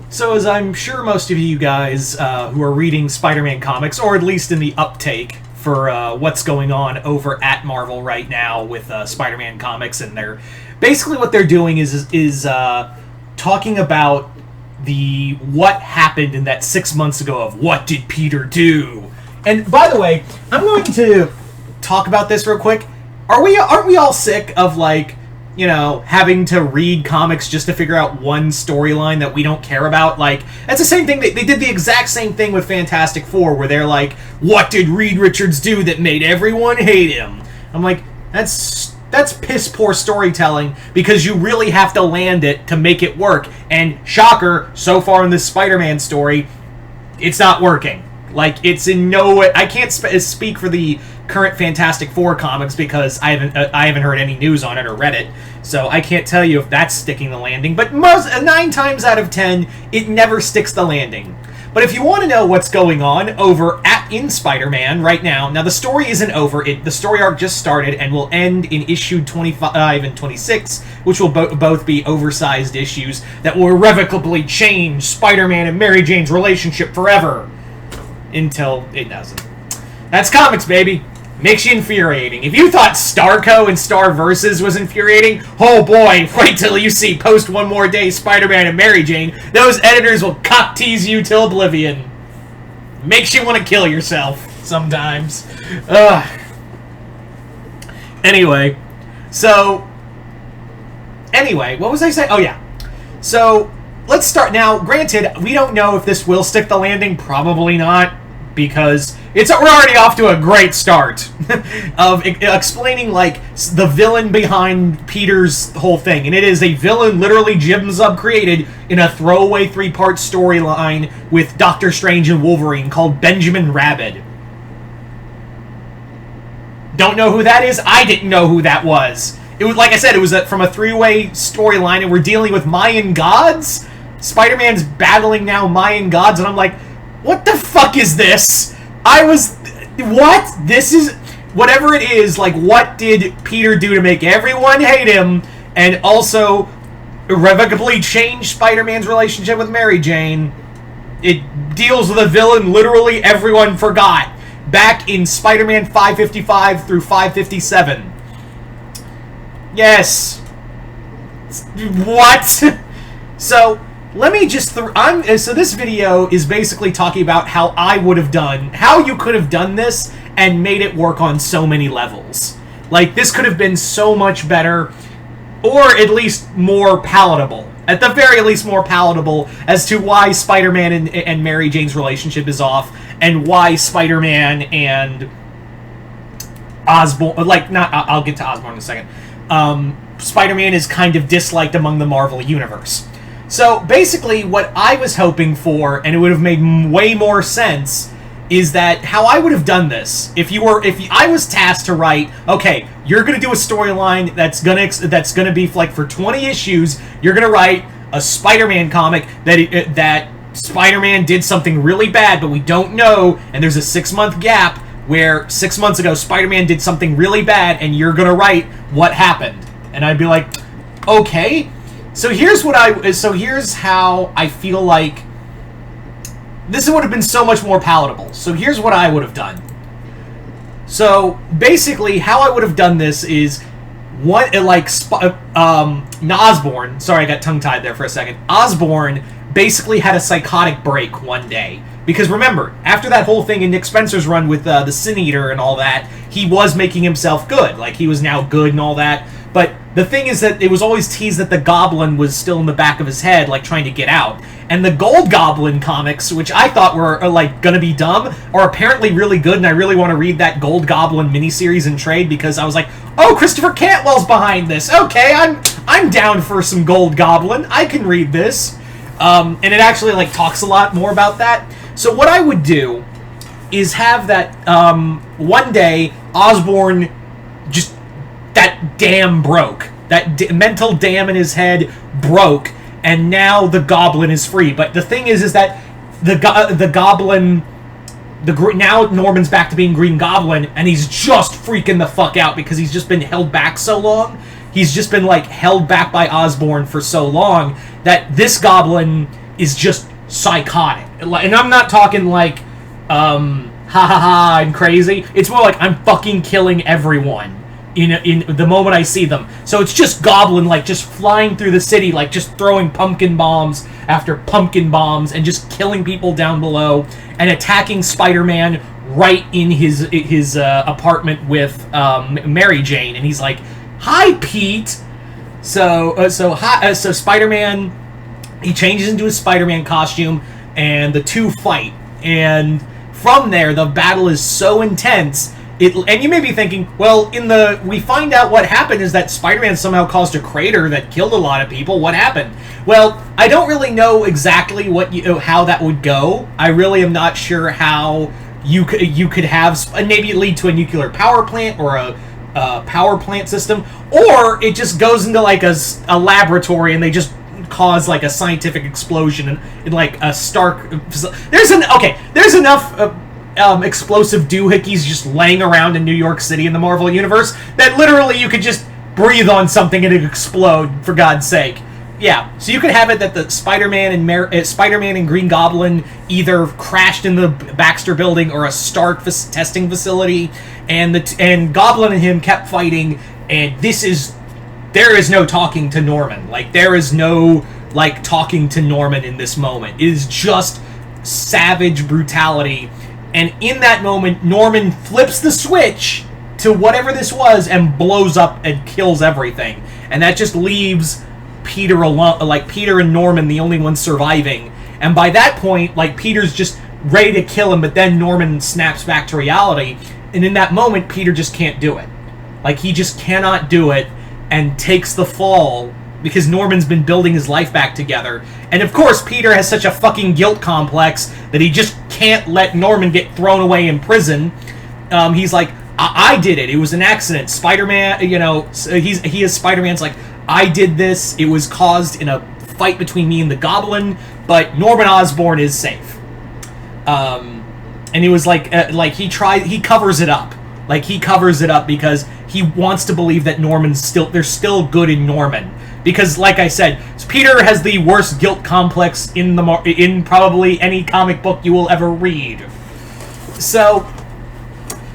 So, as I'm sure most of you guys who are reading Spider-Man comics, or at least in the uptake for what's going on over at Marvel right now with Spider-Man comics, and they're basically what they're doing is talking about the what happened in that 6 months ago of what did Peter do. And by the way, I'm going to talk about this real quick. Aren't we all sick of having to read comics just to figure out one storyline that we don't care about? Like, that's the same thing. They did the exact same thing with Fantastic Four, where they're like, what did Reed Richards do that made everyone hate him? I'm like, that's piss poor storytelling, because you really have to land it to make it work. And shocker, so far in this Spider-Man story, it's not working. Like, it's in no way. I can't speak for the current Fantastic Four comics because I haven't heard any news on it or read it, so I can't tell you if that's sticking the landing. But 9 times out of 10, it never sticks the landing. But if you want to know what's going on over in Spider-Man right now, the story isn't over. The story arc just started and will end in issue 25 and 26, which will both be oversized issues that will irrevocably change Spider-Man and Mary Jane's relationship forever. Until it doesn't. That's comics, baby. Makes you infuriating. If you thought Starco and Star Versus was infuriating, oh boy, wait till you see Post One More Day Spider-Man and Mary Jane. Those editors will cock tease you till oblivion. Makes you want to kill yourself sometimes. Ugh. Anyway, what was I saying? Oh yeah. So, let's start now. Granted, we don't know if this will stick the landing. Probably not, because we're already off to a great start of explaining the villain behind Peter's whole thing, and it is a villain literally Jim Zub created in a throwaway 3-part storyline with Doctor Strange and Wolverine called Benjamin Rabbit. Don't know who that is? I didn't know who that was. It was, like I said, it was from a 3-way storyline, and we're dealing with Mayan gods. Spider-Man's battling now Mayan gods, and I'm like, what the fuck is this? What? This is, whatever it is, what did Peter do to make everyone hate him, and also irrevocably change Spider-Man's relationship with Mary Jane? It deals with a villain literally everyone forgot, back in Spider-Man 555 through 557. Yes. What? So, let me just... so this video is basically talking about how you could have done this and made it work on so many levels. This could have been so much better, or at least more palatable. At the very least, more palatable as to why Spider-Man and Mary Jane's relationship is off, and why Spider-Man and Osborn... I'll get to Osborn in a second. Spider-Man is kind of disliked among the Marvel Universe. So, basically, what I was hoping for, and it would have made way more sense, is that how I would have done this. If I was tasked to write, okay, you're gonna do a storyline that's gonna be for 20 issues. You're gonna write a Spider-Man comic that Spider-Man did something really bad, but we don't know, and there's a 6-month gap where 6 months ago Spider-Man did something really bad, and you're gonna write what happened. And I'd be like, okay. So here's how I feel like this would have been so much more palatable. So here's what I would have done. So basically, how I would have done this is Osborn. Sorry, I got tongue-tied there for a second. Osborn basically had a psychotic break one day. Because remember, after that whole thing in Nick Spencer's run with the Sin Eater and all that, he was making himself good. He was now good and all that. But the thing is that it was always teased that the Goblin was still in the back of his head, trying to get out. And the Gold Goblin comics, which I thought were, gonna be dumb, are apparently really good, and I really want to read that Gold Goblin miniseries in trade, because I was like, oh, Christopher Cantwell's behind this! Okay, I'm down for some Gold Goblin. I can read this. And it actually, talks a lot more about that. So what I would do is have that, one day, Osborn just... that dam broke. That mental dam in his head broke, and now the Goblin is free. But the thing is that the Goblin... now Norman's back to being Green Goblin, and he's just freaking the fuck out because he's just been held back so long. He's just been, held back by Osborn for so long that this Goblin is just psychotic. And I'm not talking like, ha ha ha, I'm crazy. It's more like I'm fucking killing everyone in the moment I see them. So it's just Goblin, like, just flying through the city, like, just throwing pumpkin bombs after pumpkin bombs and just killing people down below and attacking Spider-Man right in his apartment with Mary Jane. And he's like, "Hi, Pete." So Spider-Man, he changes into his Spider-Man costume, and the two fight. And from there, the battle is so intense. And you may be thinking, well, we find out what happened is that Spider-Man somehow caused a crater that killed a lot of people. What happened? Well, I don't really know exactly how that would go. I really am not sure how you could have, maybe it lead to a nuclear power plant or a power plant system, or it just goes into like a laboratory and they just cause like a scientific explosion in like a Stark. There's enough explosive doohickeys just laying around in New York City in the Marvel Universe that literally you could just breathe on something and it'd explode, for God's sake. Yeah, so you could have it that the Spider-Man and Green Goblin either crashed in the Baxter Building or a Stark testing facility, and Goblin and him kept fighting, and there is no talking to Norman. Like, there is no, like, talking to Norman in this moment. It is just savage brutality. And in that moment, Norman flips the switch to whatever this was and blows up and kills everything. And that just leaves Peter alone, like Peter and Norman, the only ones surviving. And by that point, like, Peter's just ready to kill him, but then Norman snaps back to reality. And in that moment, Peter just can't do it. Like, he just cannot do it and takes the fall because Norman's been building his life back together. And of course, Peter has such a fucking guilt complex that he just can't let Norman get thrown away in prison. He's like, I did it. It was an accident. Spider-Man, he is Spider-Man's like, I did this. It was caused in a fight between me and the Goblin, but Norman Osborn is safe. And he was like he covers it up. Like, he covers it up because he wants to believe that there's still good in Norman. Because, like I said, Peter has the worst guilt complex in probably any comic book you will ever read. So,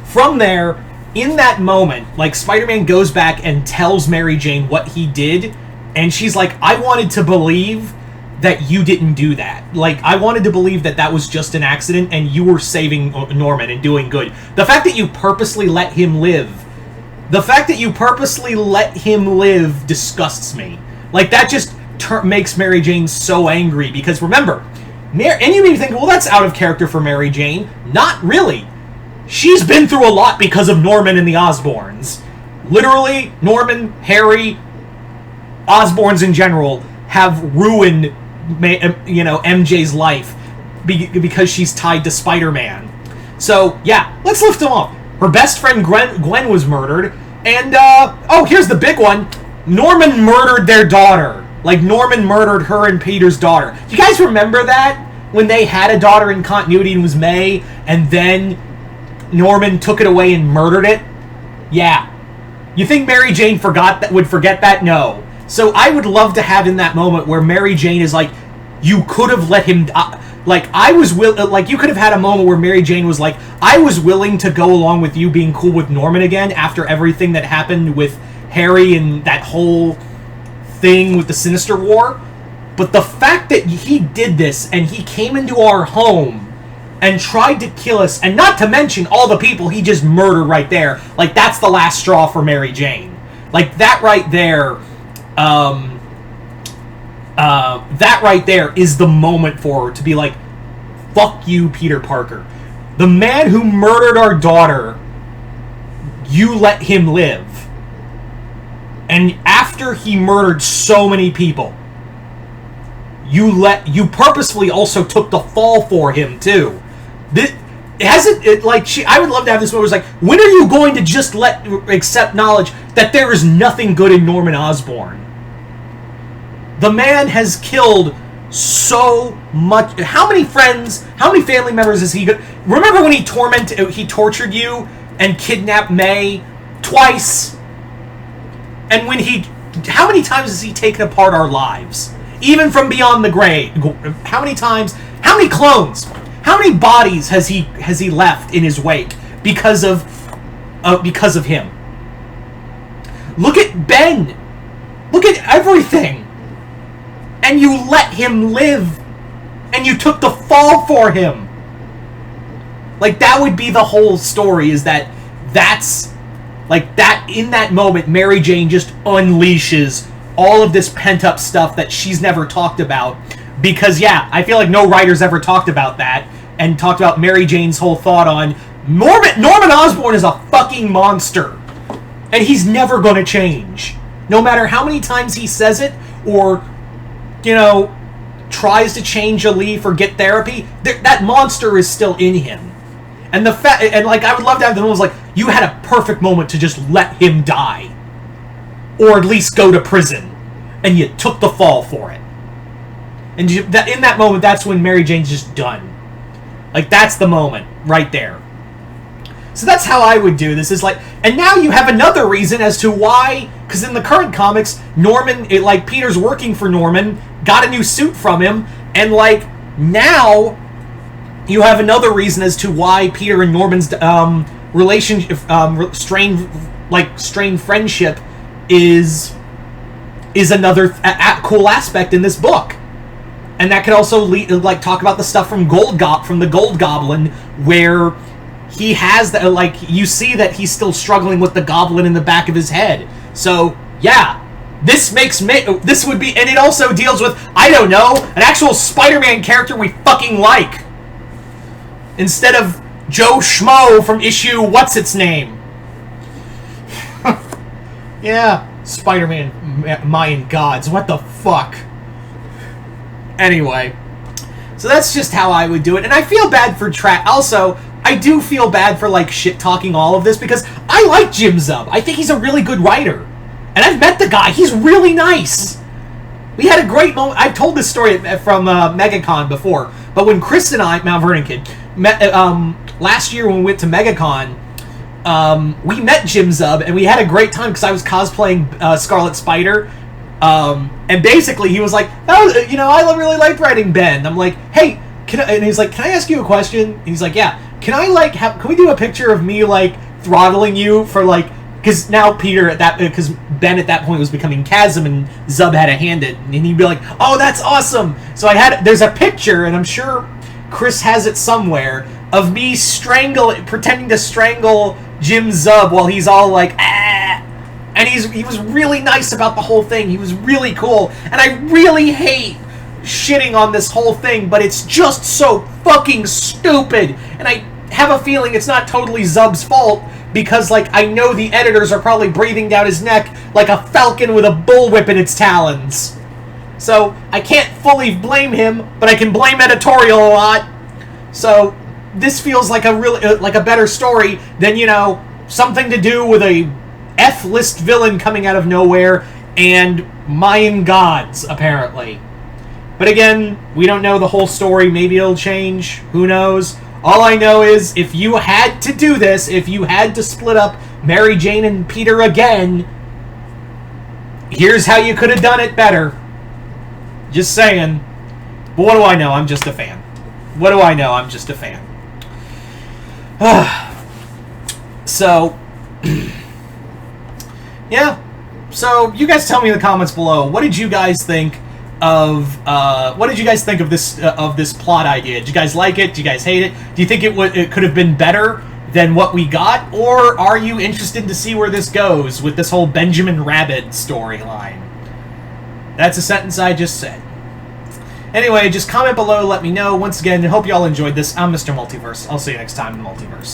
from there, in that moment, like, Spider-Man goes back and tells Mary Jane what he did, and she's like, I wanted to believe that you didn't do that. Like, I wanted to believe that that was just an accident and you were saving Norman and doing good. The fact that you purposely let him live disgusts me. Like, that just makes Mary Jane so angry, because remember, and you may think, well, that's out of character for Mary Jane. Not really. She's been through a lot because of Norman and the Osborns. Literally, Norman, Harry, Osborns in general have ruined, MJ's life because she's tied to Spider-Man. So, yeah, let's lift them off. Her best friend Gwen was murdered, and, here's the big one. Norman murdered their daughter. Like, Norman murdered her and Peter's daughter. Do you guys remember that? When they had a daughter in continuity and it was May, and then Norman took it away and murdered it? Yeah. You think Mary Jane would forget that? No. So I would love to have in that moment where Mary Jane is like, you could have let him you could have had a moment where Mary Jane was like, I was willing to go along with you being cool with Norman again after everything that happened with Harry and that whole thing with the Sinister War. But the fact that he did this and he came into our home and tried to kill us, and not to mention all the people he just murdered right there, like, that's the last straw for Mary Jane. Like, that right there is the moment for her to be like, fuck you, Peter Parker. The man who murdered our daughter, you let him live. And after he murdered so many people, you purposefully also took the fall for him too. I would love to have this moment. It was like, when are you going to just accept knowledge that there is nothing good in Norman Osborn? The man has killed so much. How many friends, how many family members is he? Remember when he tortured you and kidnapped May twice? And how many times has he taken apart our lives? even from beyond the grave. How many times? How many clones? How many bodies has he left in his wake because of him? Look at Ben. Look at everything. And you let him live. And you took the fall for him. Like, that would be the whole story, is that's like that. In that moment, Mary Jane just unleashes all of this pent-up stuff that she's never talked about. Because, yeah, I feel like no writer's ever talked about that and talked about Mary Jane's whole thought on Norman Osborn is a fucking monster. And he's never going to change. No matter how many times he says it or, you know, tries to change a leaf or get therapy, that monster is still in him. And like, I would love to have the was like, you had a perfect moment to just let him die. Or at least go to prison. And you took the fall for it. And in that moment, that's when Mary Jane's just done. Like, that's the moment right there. So that's how I would do this. Is like, and now you have another reason as to why, because in the current comics, Peter's working for Norman, got a new suit from him, and like, now you have another reason as to why Peter and Norman's relationship, strained friendship is another cool aspect in this book. And that could also talk about the stuff from the Gold Goblin, where he has that, like, you see that he's still struggling with the goblin in the back of his head. So, yeah, this would be, and it also deals with, I don't know, an actual Spider-Man character we fucking like. Instead of Joe Schmo from issue what's-its-name. Yeah, Spider-Man Mayan gods, what the fuck? Anyway, so that's just how I would do it, and I feel bad for also, I do feel bad for, like, shit-talking all of this, because I like Jim Zub. I think he's a really good writer. And I've met the guy. He's really nice. We had a great moment. I've told this story from MegaCon before, but when Chris and I, Mount Vernon kid, met, last year when we went to MegaCon, we met Jim Zub, and we had a great time because I was cosplaying Scarlet Spider. And basically he was like, oh, you know, I really liked writing Ben. And I'm like, hey, and he's like, can I ask you a question? And he's like, yeah. Can I, can we do a picture of me, throttling you for, because now Peter because Ben at that point was becoming Chasm and Zub had a hand in, and he'd be like, oh, that's awesome. So there's a picture, and I'm sure Chris has it somewhere, of me pretending to strangle Jim Zub while he's all like, ah. And he was really nice about the whole thing. He was really cool. And I really hate shitting on this whole thing, but it's just so fucking stupid. And I have a feeling it's not totally Zub's fault, because, I know the editors are probably breathing down his neck like a falcon with a bullwhip in its talons. So, I can't fully blame him, but I can blame editorial a lot. So, this feels like a better story than, something to do with a F-list villain coming out of nowhere and Mayan gods, apparently. But again, we don't know the whole story. Maybe it'll change. Who knows? All I know is, if you had to do this, if you had to split up Mary Jane and Peter again, here's how you could have done it better. Just saying. But what do I know? I'm just a fan. What do I know? I'm just a fan. So, yeah. So, you guys tell me in the comments below, what did you guys think of this plot idea? Did you guys like it? Do you guys hate it? Do you think it could have been better than what we got? Or are you interested to see where this goes with this whole Benjamin Rabbit storyline? That's a sentence I just said. Anyway, just comment below, let me know. Once again, I hope you all enjoyed this. I'm Mr. Multiverse. I'll see you next time in Multiverse.